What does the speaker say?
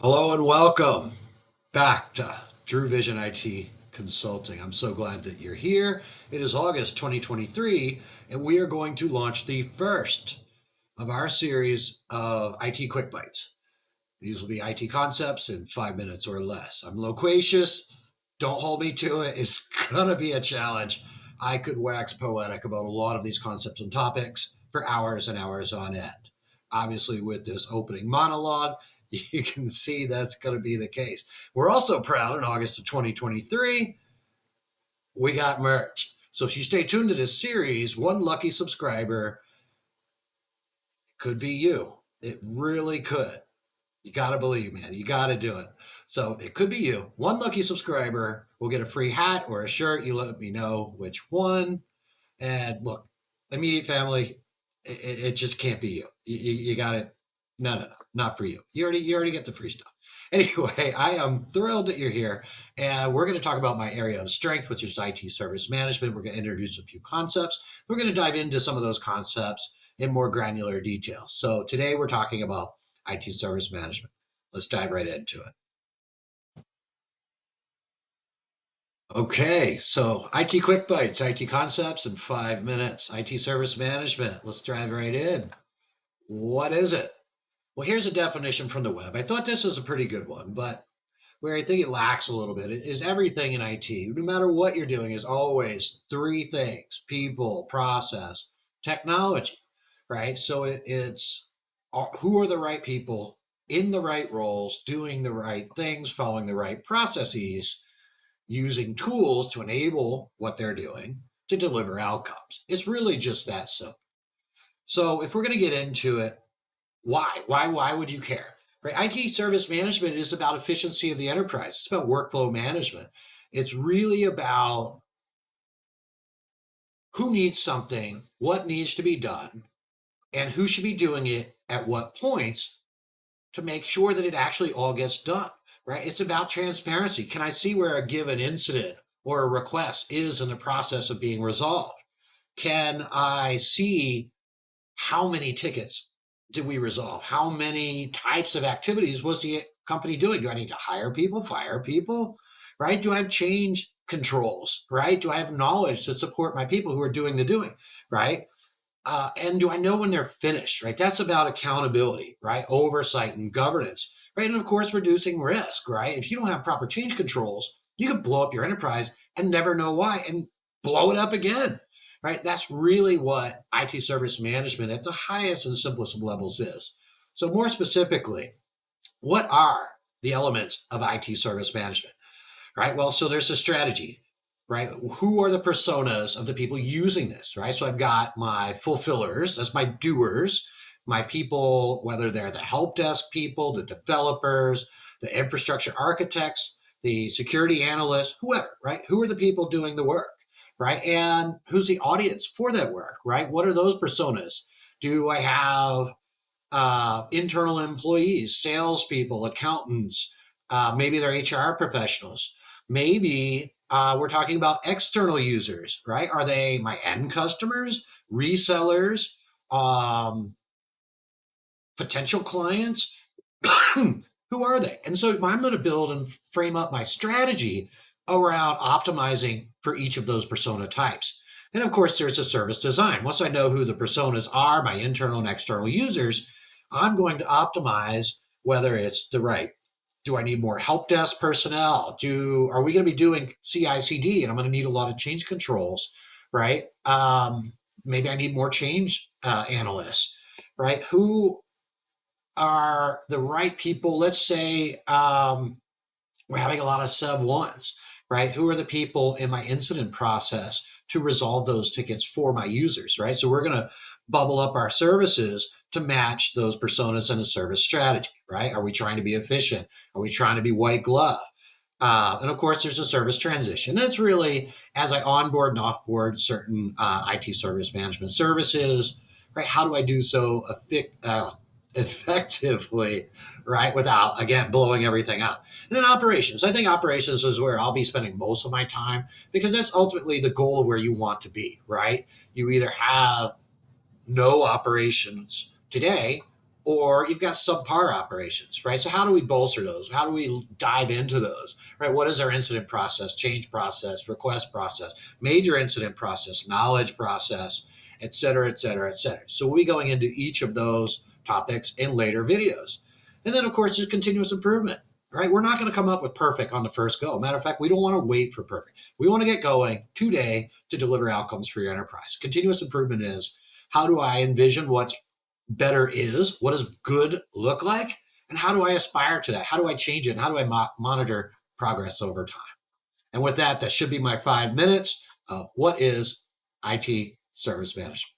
Hello and welcome back to Drew Vision IT Consulting. I'm so glad that you're here. It is August 2023, and we are going to launch the first of our series of IT Quick Bites. These will be IT concepts in 5 minutes or less. I'm loquacious. Don't hold me to it. It's going to be a challenge. I could wax poetic about a lot of these concepts and topics for hours and hours on end. Obviously, with this opening monologue, you can see that's going to be the case. We're also proud in August of 2023, we got merch. So if you stay tuned to this series, one lucky subscriber could be you. It really could. You got to believe, man. You got to do it. So it could be you. One lucky subscriber will get a free hat or a shirt. You let me know which one. And look, immediate family, it just can't be you. You got it. No, not for you. You already get the free stuff. Anyway, I am thrilled that you're here, and we're going to talk about my area of strength, which is IT service management. We're going to introduce a few concepts. We're going to dive into some of those concepts in more granular detail. So today we're talking about IT service management. Let's dive right into it. Okay, so IT quick bites, IT concepts in 5 minutes, IT service management. Let's dive right in. What is it? Well, here's a definition from the web. I thought this was a pretty good one, but where I think it lacks a little bit is everything in IT, no matter what you're doing, is always three things: people, process, technology, right? So it's who are the right people in the right roles, doing the right things, following the right processes, using tools to enable what they're doing to deliver outcomes. It's really just that simple. So if we're going to get into it, why would you care? Right? IT service management is about efficiency of the enterprise. It's about workflow management. It's really about who needs something, what needs to be done, and who should be doing it at what points to make sure that it actually all gets done. Right? It's about transparency. Can I see where a given incident or a request is in the process of being resolved? Can I see how many tickets did we resolve? How many types of activities was the company doing? Do I need to hire people, fire people? Right? Do I have change controls? Right? Do I have knowledge to support my people who are doing the doing? Right? And do I know when they're finished? Right? That's about accountability, right? Oversight and governance, right? And of course, reducing risk, right? If you don't have proper change controls, you could blow up your enterprise and never know why and blow it up again, right? That's really what IT service management at the highest and simplest of levels is. So, more specifically, what are the elements of IT service management? Right? Well, so there's a strategy, right? Who are the personas of the people using this, right? So I've got my fulfillers, that's my doers, my people, whether they're the help desk people, the developers, the infrastructure architects, the security analysts, whoever, right? Who are the people doing the work, right? And who's the audience for that work, right? What are those personas? Do I have internal employees, salespeople, accountants, maybe they're HR professionals. Maybe we're talking about external users, right? Are they my end customers, resellers, um, potential clients? Who are they? And so I'm going to build and frame up my strategy around optimizing for each of those persona types. And of course, there's a service design. Once I know who the personas are, my internal and external users, I'm going to optimize whether it's the right. Do I need more help desk personnel? Are we going to be doing CI/CD and I'm going to need a lot of change controls, right? Maybe I need more change analysts, right? Who are the right people? Let's say we're having a lot of sub ones, right? Who are the people in my incident process to resolve those tickets for my users, right? So we're going to bubble up our services to match those personas in the service strategy, right? Are we trying to be efficient? Are we trying to be white glove? And of course, there's a service transition. That's really as I onboard and offboard certain IT service management services, right? How do I do so effectively, right? Without, again, blowing everything up. And then operations. I think operations is where I'll be spending most of my time because that's ultimately the goal of where you want to be, right? You either have no operations today or you've got subpar operations, right? So how do we bolster those? How do we dive into those, right? What is our incident process, change process, request process, major incident process, knowledge process, et cetera, et cetera, et cetera. So we'll be going into each of those topics in later videos. And then, of course, there's continuous improvement, right? We're not going to come up with perfect on the first go. Matter of fact, we don't want to wait for perfect. We want to get going today to deliver outcomes for your enterprise. Continuous improvement is, how do I envision what's better is? What does good look like? And how do I aspire to that? How do I change it? And how do I monitor progress over time? And with that, that should be my 5 minutes of what is IT service management.